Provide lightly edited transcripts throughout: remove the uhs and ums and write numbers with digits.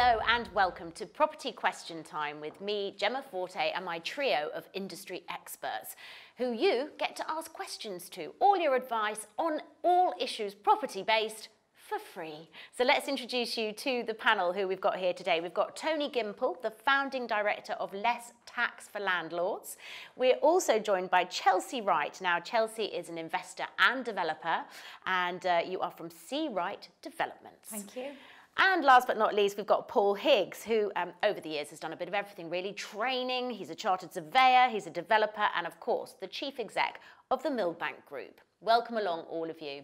Hello and welcome to Property Question Time with me, Gemma Forte, and my trio of industry experts who you get to ask questions to, all your advice on all issues property-based for free. So let's introduce you to the panel who we've got here today. We've got Tony Gimple, the founding director of Less Tax for Landlords. We're also joined by Chelsea Wright. Now, Chelsea is an investor and developer, and you are from C. Wright Developments. Thank you. And last but not least, we've got Paul Higgs, who over the years has done a bit of everything really. Training, he's a chartered surveyor, he's a developer, and of course, the chief exec of the Millbank Group. Welcome along, all of you.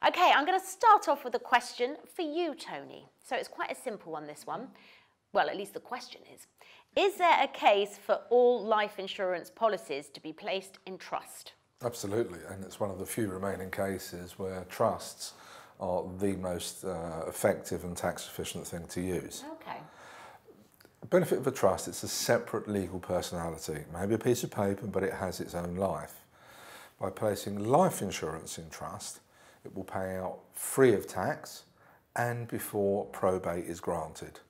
Okay, I'm going to start off with a question for you, Tony. So it's quite a simple one, this one. Well, at least the question is. Is there a case for all life insurance policies to be placed in trust? Absolutely, and it's one of the few remaining cases where trusts are the most effective and tax efficient thing to use. Okay. The benefit of a trust, it's a separate legal personality. Maybe a piece of paper, but it has its own life. By placing life insurance in trust, it will pay out free of tax and before probate is granted.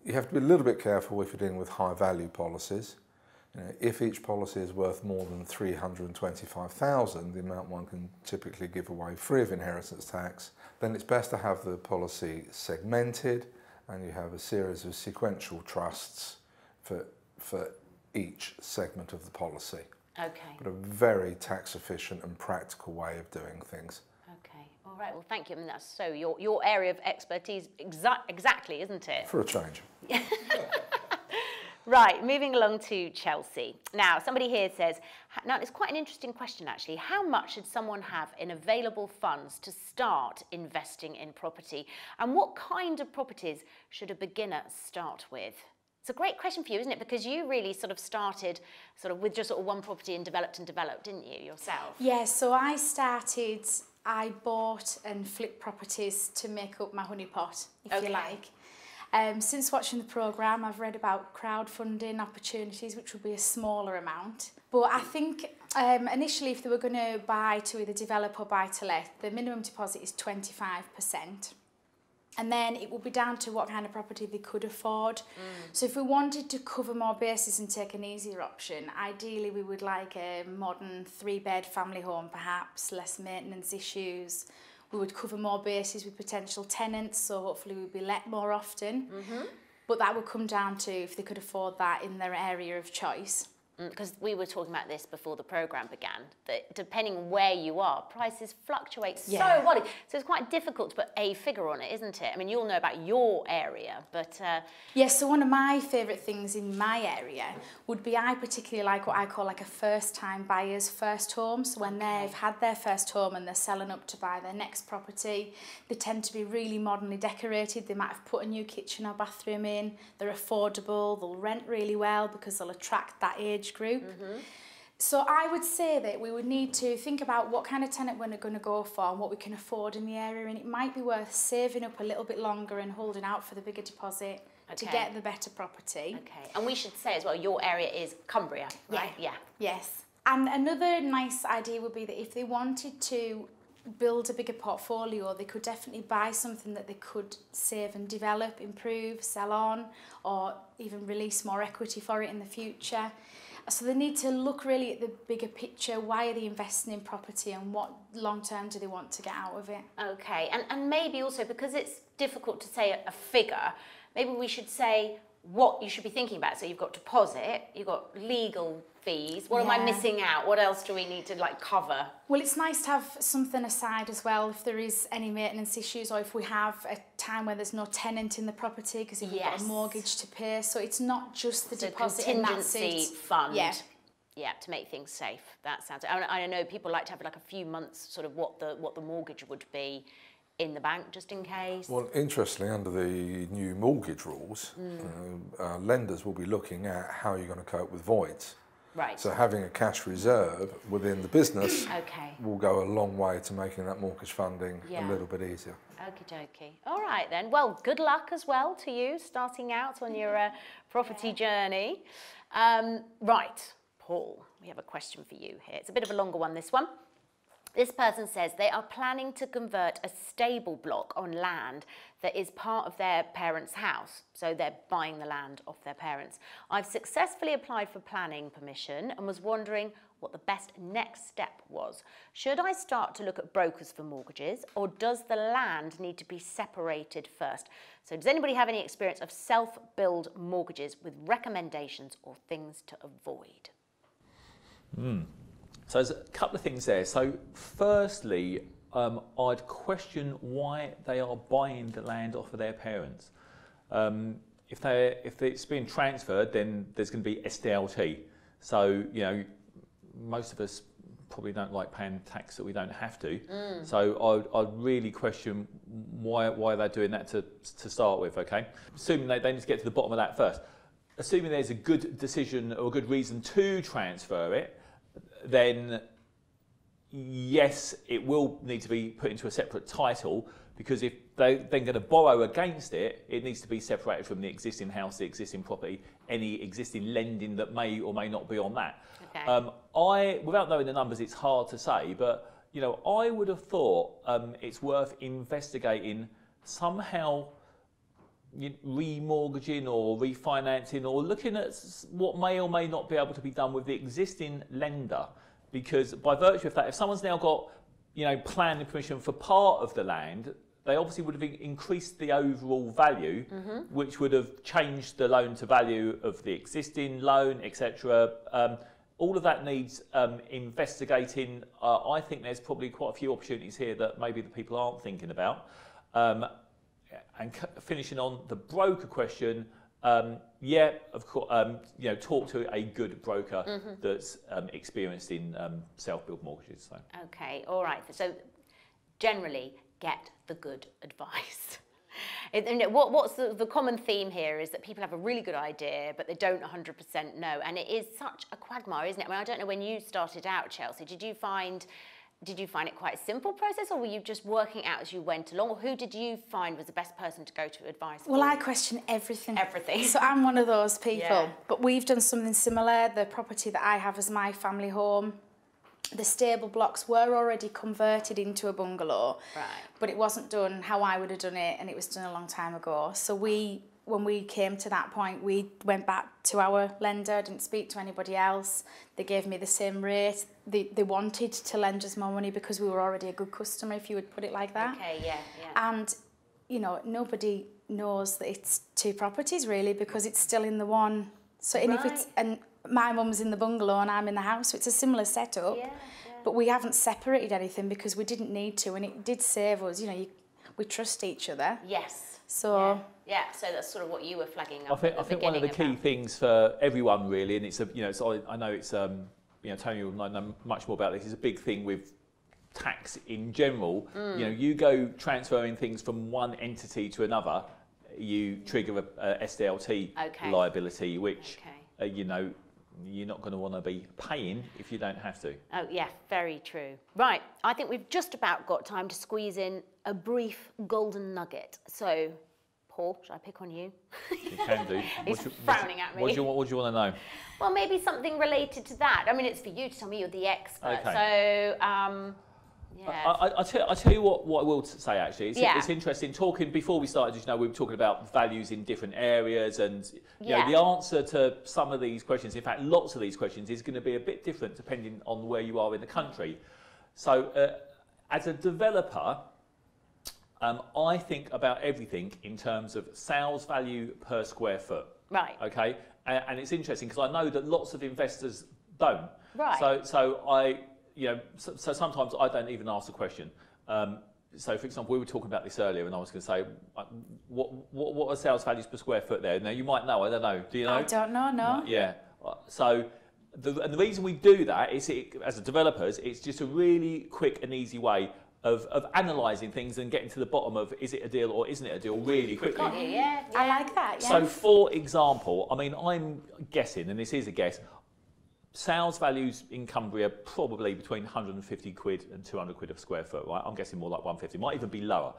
You have to be a little bit careful if you're dealing with high value policies. If each policy is worth more than $325,000, the amount one can typically give away free of inheritance tax, then it's best to have the policy segmented and you have a series of sequential trusts for each segment of the policy. Okay. But a very tax efficient and practical way of doing things. Okay. All right. Well, thank you. I mean, that's so your area of expertise exactly, isn't it? For a change. Right, moving along to Chelsea. Now, somebody here says, now it's quite an interesting question actually, how much should someone have in available funds to start investing in property? And what kind of properties should a beginner start with? It's a great question for you, isn't it? Because you really sort of started with just one property and developed, didn't you, yourself? Yeah, so I bought and flipped properties to make up my honeypot, if you like. Since watching the programme, I've read about crowdfunding opportunities, which would be a smaller amount. But I think initially, if they were going to buy to either develop or buy to let, the minimum deposit is 25%. And then it will be down to what kind of property they could afford. So if we wanted to cover more bases and take an easier option, ideally we would like a modern 3-bed family home perhaps, less maintenance issues. We would cover more bases with potential tenants, so hopefully we'd be let more often. But that would come down to if they could afford that in their area of choice. Because we were talking about this before the programme began, that depending on where you are, prices fluctuate so wildly. So it's quite difficult to put a figure on it, isn't it? I mean, you'll know about your area, but... Yes, so one of my favourite things in my area would be I particularly like what I call like a first-time buyer's first home. So when they've had their first home and they're selling up to buy their next property, they tend to be really modernly decorated. They might have put a new kitchen or bathroom in. They're affordable. They'll rent really well because they'll attract that age group. So I would say that we would need to think about what kind of tenant we're going to go for and what we can afford in the area, and it might be worth saving up a little bit longer and holding out for the bigger deposit to get the better property. Okay, and we should say as well, your area is Cumbria, right? Yeah. Yes. And another nice idea would be that if they wanted to build a bigger portfolio, they could definitely buy something that they could save and develop, improve, sell on, or even release more equity for it in the future. So they need to look really at the bigger picture. Why are they investing in property and what long term do they want to get out of it? Okay, and maybe also because it's difficult to say a figure, maybe we should say what you should be thinking about. So you've got deposit, you've got legal fees. What am I missing out? What else do we need to cover? Well, it's nice to have something aside as well if there is any maintenance issues or if we have a time where there's no tenant in the property because if we've got a mortgage to pay. So it's not just the deposit and that's it. Contingency fund. Yeah, to make things safe. That sounds. I know people like to have a few months what the mortgage would be in the bank just in case. Well, interestingly, under the new mortgage rules, lenders will be looking at how you're going to cope with voids. Right. So having a cash reserve within the business will go a long way to making that mortgage funding a little bit easier. Okie dokie. All right then. Well, good luck as well to you starting out on your property journey. Right, Paul, we have a question for you here. It's a bit of a longer one, this one. This person says they are planning to convert a stable block on land that is part of their parents' house. So they're buying the land off their parents. I've successfully applied for planning permission and was wondering what the best next step was. Should I start to look at brokers for mortgages, or does the land need to be separated first? So does anybody have any experience of self-build mortgages with recommendations or things to avoid? So there's a couple of things there. So firstly, I'd question why they are buying the land off of their parents. If it's being transferred, then there's going to be SDLT. So, you know, most of us probably don't like paying tax that we don't have to. So I'd really question why they're doing that to start with, okay? Assuming they need to get to the bottom of that first. Assuming there's a good decision or a good reason to transfer it, then yes, it will need to be put into a separate title, because if they're then going to borrow against it, it needs to be separated from the existing house, the existing property, any existing lending that may or may not be on that. Okay. Without knowing the numbers, it's hard to say, but you know, I would have thought it's worth investigating somehow remortgaging or refinancing, or looking at what may or may not be able to be done with the existing lender, because by virtue of that, if someone's now got, you know, planning permission for part of the land, they obviously would have increased the overall value, which would have changed the loan to value of the existing loan, etc. All of that needs investigating. I think there's probably quite a few opportunities here that maybe the people aren't thinking about. And finishing on the broker question, yeah, of course, you know, talk to a good broker that's experienced in self-build mortgages. So. Okay, all right. So generally, get the good advice. What's the common theme here is that people have a really good idea, but they don't 100% know. And it is such a quagmire, isn't it? I mean, I don't know, when you started out, Chelsea, did you find it quite a simple process, or were you just working out as you went along? Or who did you find was the best person to go to advice? Well, I question everything. Everything. So I'm one of those people. Yeah. But we've done something similar. The property that I have as my family home, the stable blocks were already converted into a bungalow. Right. But it wasn't done how I would have done it, and it was done a long time ago. So when we came to that point, we went back to our lender, didn't speak to anybody else. They gave me the same rate. They wanted to lend us more money because we were already a good customer, if you would put it like that. Okay, yeah, yeah. And, you know, nobody knows that it's two properties, really, because it's still in the one. So, and if it's, and my mum's in the bungalow and I'm in the house, so it's a similar setup. Yeah, yeah. But we haven't separated anything because we didn't need to, and it did save us, you know, we trust each other. Yes. So yeah, so that's sort of what you were flagging up. I think one of the key things for everyone really, and it's a, you know, so I know it's you know, Tony will know much more about this. It's a big thing with tax in general. You know, you go transferring things from one entity to another, you trigger a SDLT liability, which you know, you're not going to want to be paying if you don't have to. Oh yeah, very true. Right, I think we've just about got time to squeeze in a brief golden nugget. So, Paul, should I pick on you? You can do. He's frowning at me. What do you want to know? Well, maybe something related to that. I mean, it's for you to tell me, you're the expert. Okay. So, yeah. I'll tell you what I will say, actually. It's interesting talking, before we started, you know, we were talking about values in different areas, and you know, the answer to some of these questions, in fact, lots of these questions, is going to be a bit different depending on where you are in the country. So, as a developer, I think about everything in terms of sales value per square foot. Right. Okay. And it's interesting because I know that lots of investors don't. Right. So I, you know, so sometimes I don't even ask the question. So for example, we were talking about this earlier, and I was going to say, what are sales values per square foot there? Now you might know. I don't know. Do you know? I don't know. No. Yeah. So. And the reason we do that is, as developers, it's just a really quick and easy way of analysing things and getting to the bottom of, is it a deal or isn't it a deal, really quickly. Got you, yeah. I like that, yeah. So for example, I mean, I'm guessing, and this is a guess, sales values in Cumbria probably between 150 quid and 200 quid a square foot, right? I'm guessing more like 150, might even be lower.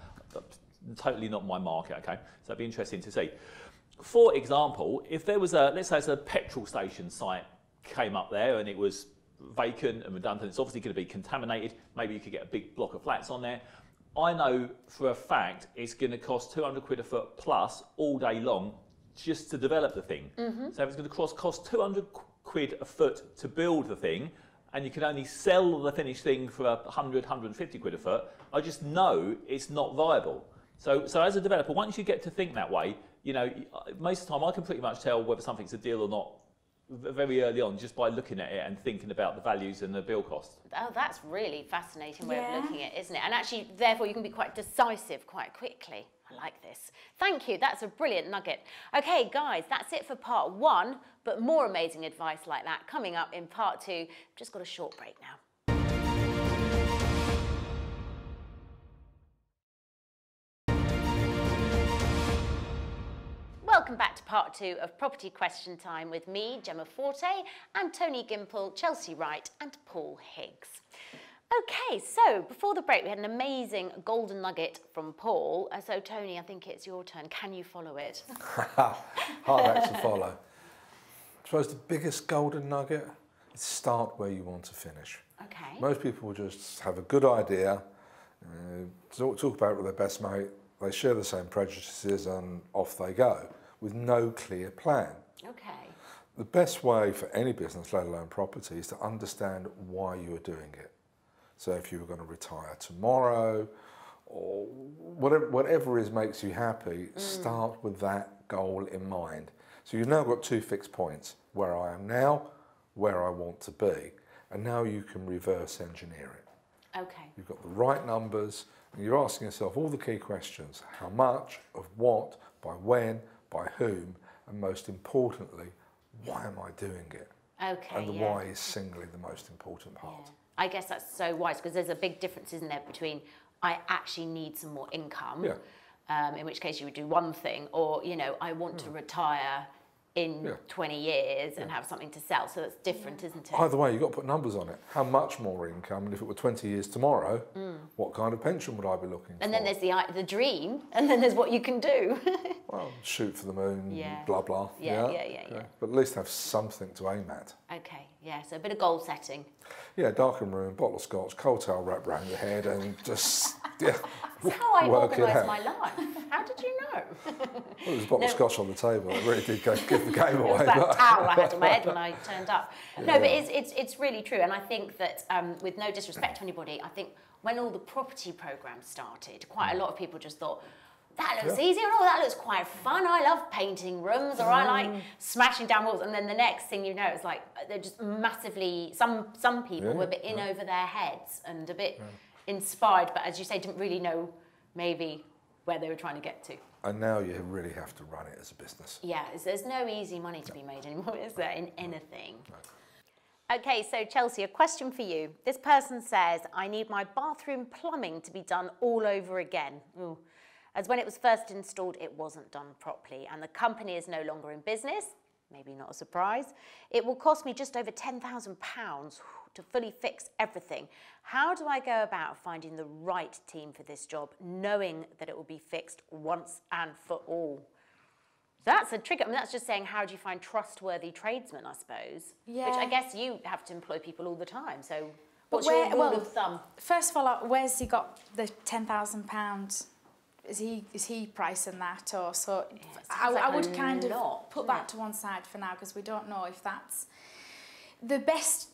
Totally not my market, okay? So it'd be interesting to see. For example, if there was let's say it's a petrol station site came up there and it was vacant and redundant. It's obviously going to be contaminated. Maybe you could get a big block of flats on there. I know for a fact it's going to cost 200 quid a foot plus all day long just to develop the thing. So if it's going to cost 200 quid a foot to build the thing, and you can only sell the finished thing for 100, 150 quid a foot, I just know it's not viable. So as a developer, once you get to think that way, you know, most of the time I can pretty much tell whether something's a deal or not very early on just by looking at it and thinking about the values and the build cost. Oh, that's really fascinating way of looking at it, isn't it? And actually, therefore, you can be quite decisive quite quickly. I like this. Thank you. That's a brilliant nugget. Okay, guys, that's it for part 1, but more amazing advice like that coming up in part 2. Just got a short break now. Welcome back to part 2 of Property Question Time with me, Gemma Forte, and Tony Gimple, Chelsea Wright, and Paul Higgs. Okay, so before the break, we had an amazing golden nugget from Paul. So, Tony, I think it's your turn. Can you follow it? Hard act to follow. I suppose the biggest golden nugget is start where you want to finish. Okay. Most people will just have a good idea, talk about it with their best mate, they share the same prejudices and off they go with no clear plan. Okay. The best way for any business, let alone property, is to understand why you are doing it. So if you were going to retire tomorrow or whatever makes you happy, start with that goal in mind. So you've now got 2 fixed points, where I am now, where I want to be, and now you can reverse engineer it. Okay. You've got the right numbers, and you're asking yourself all the key questions: how much, of what, by when, by whom, and most importantly, why am I doing it? Okay. And the why is singly the most important part. Yeah. I guess that's so wise, because there's a big difference, isn't there, between I actually need some more income, in which case you would do one thing, or, you know, I want to retire in 20 years and have something to sell. So that's different, isn't it? Either way, you've got to put numbers on it. How much more income? And if it were 20 years tomorrow, what kind of pension would I be looking for? And then there's the dream, and then there's what you can do. Well, shoot for the moon, blah, blah. Yeah. But at least have something to aim at. Okay, yeah, so a bit of goal setting. Yeah, darkened room, bottle of scotch, cold towel wrapped around your head, and just, That's how I organise my life. How did you know? Well, there was a bottle of scotch on the table. It really did give the game away. It was that towel I had on my head when I turned up. No, but it's really true. And I think that, with no disrespect to anybody, I think when all the property programmes started, quite a lot of people just thought, that looks easy, or oh, that looks quite fun. I love painting rooms, or I like smashing down walls. And then the next thing you know, it's like they're just massively, some people were a bit in over their heads and a bit inspired, but as you say, didn't really know maybe where they were trying to get to. And now you really have to run it as a business. Yeah, there's no easy money to be made anymore, is there, in anything? No. Okay, so Chelsea, a question for you. This person says, I need my bathroom plumbing to be done all over again. Ooh. As when it was first installed, it wasn't done properly, and the company is no longer in business. Maybe not a surprise. It will cost me just over £10,000 to fully fix everything. How do I go about finding the right team for this job, knowing that it will be fixed once and for all? So that's a trick. I mean, that's just saying, how do you find trustworthy tradesmen, I suppose? Yeah. Which I guess you have to employ people all the time. So what's your rule of thumb? First of all, where's he got the £10,000? Is he pricing that, or so? I would kind of put that to one side for now, because we don't know if that's the best.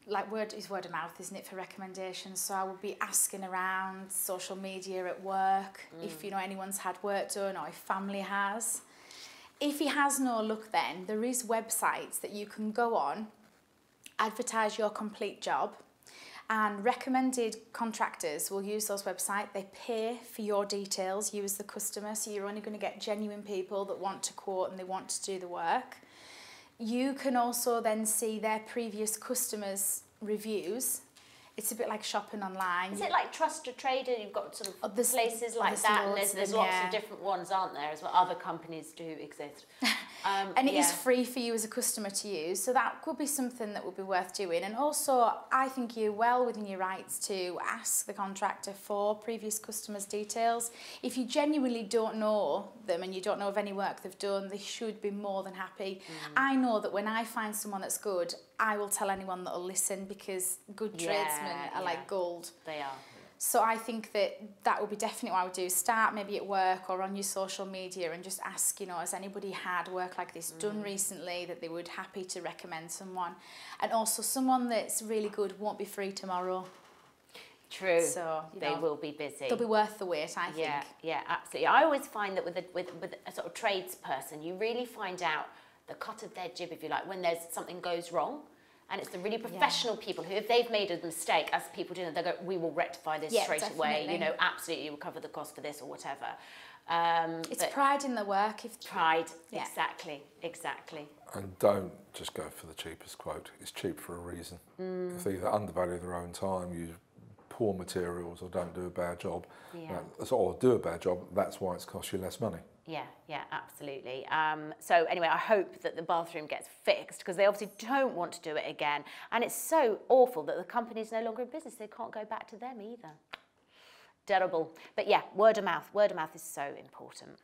Like, word of mouth, isn't it, for recommendations? So I would be asking around social media at work if anyone's had work done, or if family has. If he has no luck, then there is websites that you can go on, advertise your complete job. And recommended contractors will use those websites. They pay for your details, you as the customer, so you're only going to get genuine people that want to quote and they want to do the work. You can also then see their previous customers' reviews. It's a bit like shopping online. Is it like Trust a Trader? You've got sort of places like that, and there's lots of different ones, aren't there, as well? Other companies do exist. And it is free for you as a customer to use, so that could be something that would be worth doing. And also, I think you're well within your rights to ask the contractor for previous customers' details. If you genuinely don't know them and you don't know of any work they've done, they should be more than happy. I know that when I find someone that's good, I will tell anyone that'll listen, because good tradesmen are like gold. They are. So I think that would be definitely what I would do. Start maybe at work or on your social media and just ask, you know, has anybody had work like this done recently that they would happy to recommend someone? And also, someone that's really good won't be free tomorrow. True. So they will be busy. They'll be worth the wait, I think. Yeah, absolutely. I always find that with a sort of tradesperson, you really find out the cut of their jib, if you like, when there's something goes wrong. And it's the really professional people who, if they've made a mistake, as people do, they go, we will rectify this straight away. You know, absolutely, we'll cover the cost for this or whatever. It's pride in the work. Pride, exactly. And don't just go for the cheapest quote. It's cheap for a reason. If they either undervalue their own time, use poor materials, or don't do a bad job, or do a bad job, that's why it's cost you less money. Yeah, absolutely. So anyway, I hope that the bathroom gets fixed, because they obviously don't want to do it again. And it's so awful that the company's no longer in business. They can't go back to them either. Terrible. But yeah, word of mouth. Word of mouth is so important.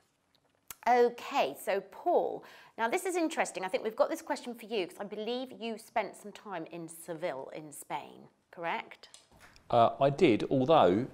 Okay, so Paul, now this is interesting. I think we've got this question for you, because I believe you spent some time in Seville in Spain, correct? I did, although...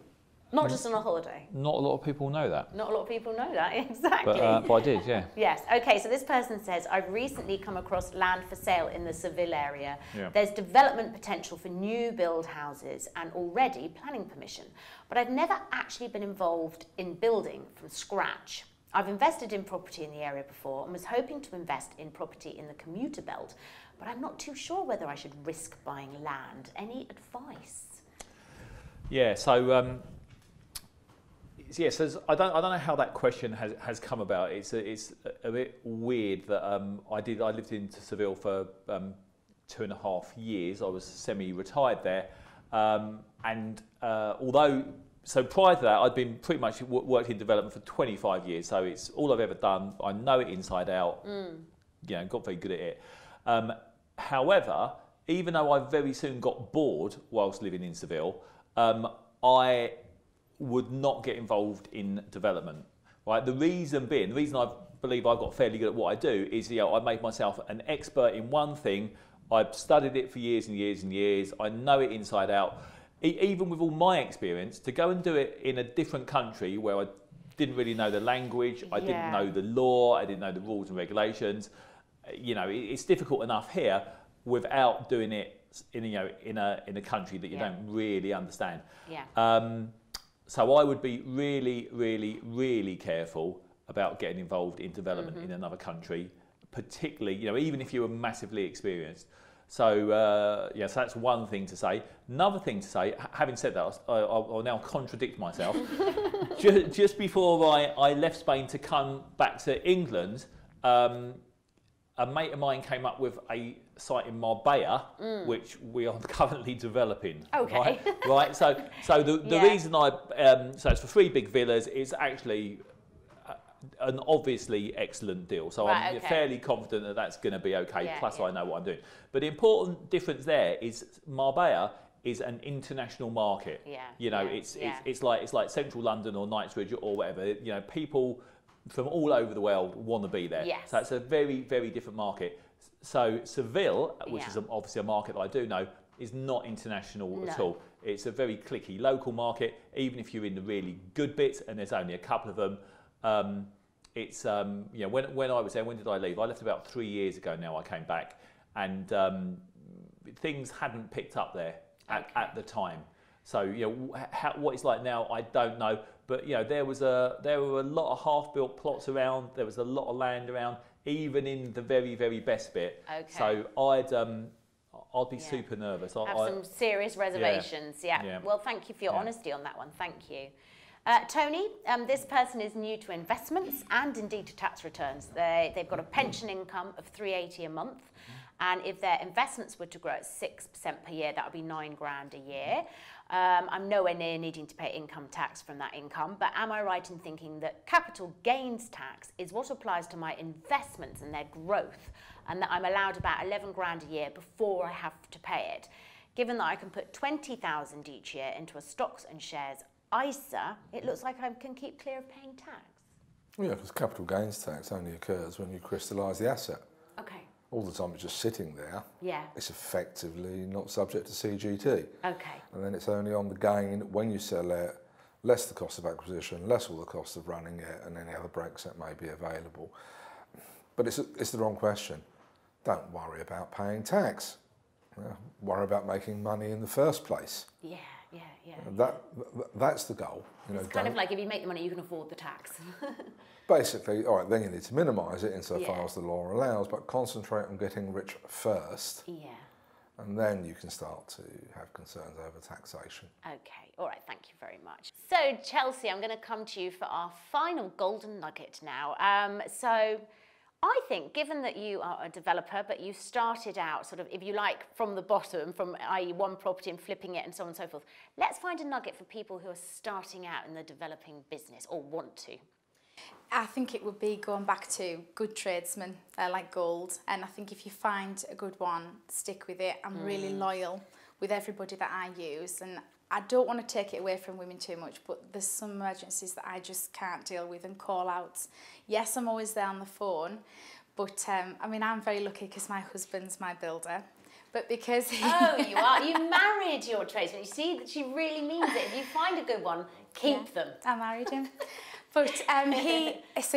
Not just on a holiday. Not a lot of people know that. Not a lot of people know that, exactly. But I did, yeah. Yes, okay, so this person says, I've recently come across land for sale in the Seville area. Yeah. There's development potential for new build houses and already planning permission, but I've never actually been involved in building from scratch. I've invested in property in the area before and was hoping to invest in property in the commuter belt, but I'm not too sure whether I should risk buying land. Any advice? Yeah, so... Yes, I don't know how that question has come about. It's a bit weird that I lived in Seville for 2.5 years. I was semi-retired there, and although prior to that I'd been pretty much worked in development for 25 years. So it's all I've ever done. I know it inside out. You know, got very good at it. However, even though I very soon got bored whilst living in Seville, I would not get involved in development. Right? The reason I believe I've got fairly good at what I do is, you know, I made myself an expert in one thing. I've studied it for years and years and years. I know it inside out. Even with all my experience, to go and do it in a different country where I didn't really know the language, I didn't know the law, I didn't know the rules and regulations. You know, it's difficult enough here without doing it in a country that you don't really understand. So I would be really, really, really careful about getting involved in development in another country, particularly, you know, even if you were massively experienced. So, so that's one thing to say. Another thing to say, having said that, I'll now contradict myself. just before I left Spain to come back to England, a mate of mine came up with a site in Marbella, which we are currently developing. Okay. Right. So the reason so it's for 3 big villas. It's actually an obviously excellent deal. So I'm fairly confident that that's going to be okay. Plus, I know what I'm doing. But the important difference there is Marbella is an international market. You know, it's like central London or Knightsbridge or whatever. You know, people from all over the world want to be there. So it's a very, very different market. So Seville, which is obviously a market that I do know, is not international at all. It's a very cliquey local market. Even if you're in the really good bits, and there's only a couple of them, it's you know, when I was there, when did I leave? I left about 3 years ago now. I came back, and things hadn't picked up there at the time. So, you know, what it's like now, I don't know. But, you know, there were a lot of half-built plots around. There was a lot of land around, even in the very, very best bit. So I'd be super nervous. Have some serious reservations. Well, thank you for your honesty on that one. Thank you. Tony, this person is new to investments and indeed to tax returns. They've got a pension income of $380 a month, And if their investments were to grow at 6% per year, that would be £9,000 a year. I'm nowhere near needing to pay income tax from that income, but am I right in thinking that capital gains tax is what applies to my investments and their growth, and that I'm allowed about £11,000 a year before I have to pay it? Given that I can put £20,000 each year into a stocks and shares ISA, it looks like I can keep clear of paying tax. Yeah, because capital gains tax only occurs when you crystallise the asset. Okay. All the time it's just sitting there. Yeah. It's effectively not subject to CGT. Okay. And then it's only on the gain when you sell it, less the cost of acquisition, less all the cost of running it, and any other breaks that may be available. But it's the wrong question. Don't worry about paying tax. Worry about making money in the first place. Yeah. That's the goal. You know, it's kind of like if you make the money, you can afford the tax. Basically, all right, then you need to minimise it insofar as the law allows, but concentrate on getting rich first. Yeah. And then you can start to have concerns over taxation. Okay, all right, thank you very much. So, Chelsea, I'm going to come to you for our final golden nugget now. So, I think, given that you are a developer, but you started out sort of, if you like, from the bottom, from i.e. one property and flipping it and so on and so forth, let's find a nugget for people who are starting out in the developing business or want to. I think it would be going back to good tradesmen like gold, and I think if you find a good one, stick with it. I'm really loyal with everybody that I use, and I don't want to take it away from women too much, but there's some emergencies that I just can't deal with, and call-outs. Yes, I'm always there on the phone, but I mean, I'm very lucky because my husband's my builder. But because Oh, you are. You married your tradesman. You see that she really means it. If you find a good one, keep them. I married him. But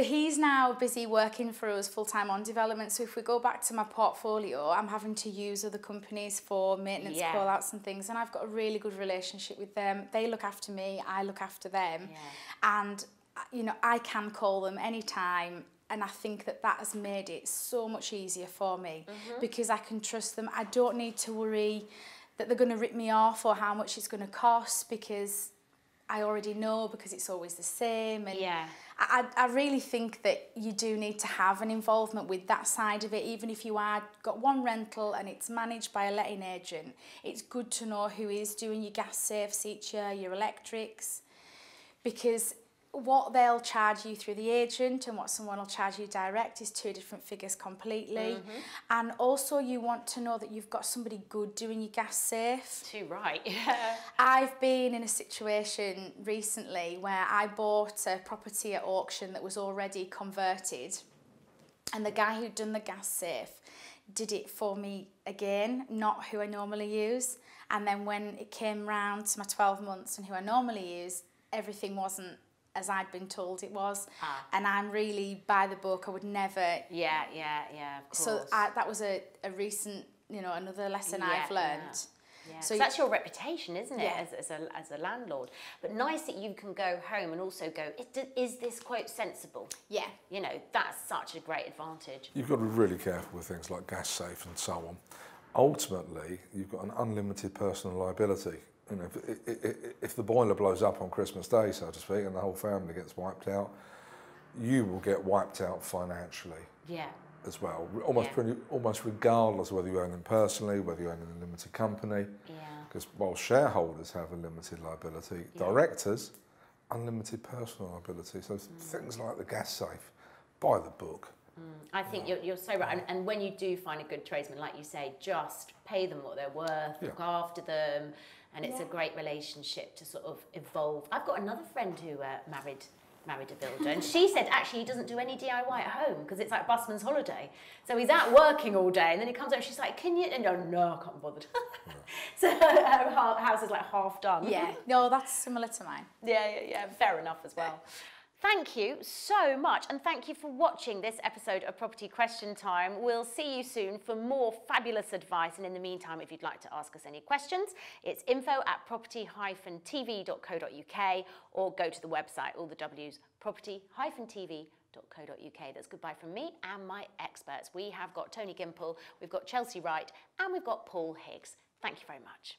he's now busy working for us full-time on development. So if we go back to my portfolio, I'm having to use other companies for maintenance call-outs and things. And I've got a really good relationship with them. They look after me, I look after them. Yeah. And, you know, I can call them anytime. And I think that that has made it so much easier for me because I can trust them. I don't need to worry that they're going to rip me off or how much it's going to cost because I already know, because it's always the same. And I really think that you do need to have an involvement with that side of it. Even if you are got one rental and it's managed by a letting agent, it's good to know who is doing your gas safes each year, your electrics, because what they'll charge you through the agent and what someone will charge you direct is two different figures completely. And also you want to know that you've got somebody good doing your gas safe. Too right, yeah. I've been in a situation recently where I bought a property at auction that was already converted, and the guy who'd done the gas safe did it for me again, not who I normally use. And then when it came round to my 12 months and who I normally use, everything wasn't as I'd been told it was. And I'm really by the book. I would never... Yeah, of course. So that was a recent, you know, another lesson I've learned. Yeah. So that's your reputation, isn't it, as a landlord? But nice that you can go home and also go, is this quote sensible? Yeah. You know, that's such a great advantage. You've got to be really careful with things like gas safe and so on. Ultimately, you've got an unlimited personal liability. You know, if the boiler blows up on Christmas Day, so to speak, and the whole family gets wiped out, you will get wiped out financially. Yeah. As well, almost regardless of whether you own them personally, whether you own them in a limited company. Yeah. Because while shareholders have a limited liability, directors, unlimited personal liability. So things like the gas safe, by the book. I think you're so right. And when you do find a good tradesman, like you say, just pay them what they're worth, look after them. And it's a great relationship to sort of evolve. I've got another friend who married a builder, and she said actually he doesn't do any DIY at home because it's like busman's holiday. So he's out working all day, and then he comes out and she's like, can you? And no, I can't be bothered. So her house is like half done. Yeah, no, that's similar to mine. Yeah, fair enough as well. Thank you so much, and thank you for watching this episode of Property Question Time. We'll see you soon for more fabulous advice, and in the meantime, if you'd like to ask us any questions, it's info@property-tv.co.uk, or go to the website, all the W's, property-tv.co.uk. That's goodbye from me and my experts. We have got Tony Gimple, we've got Chelsea Wright, and we've got Paul Higgs. Thank you very much.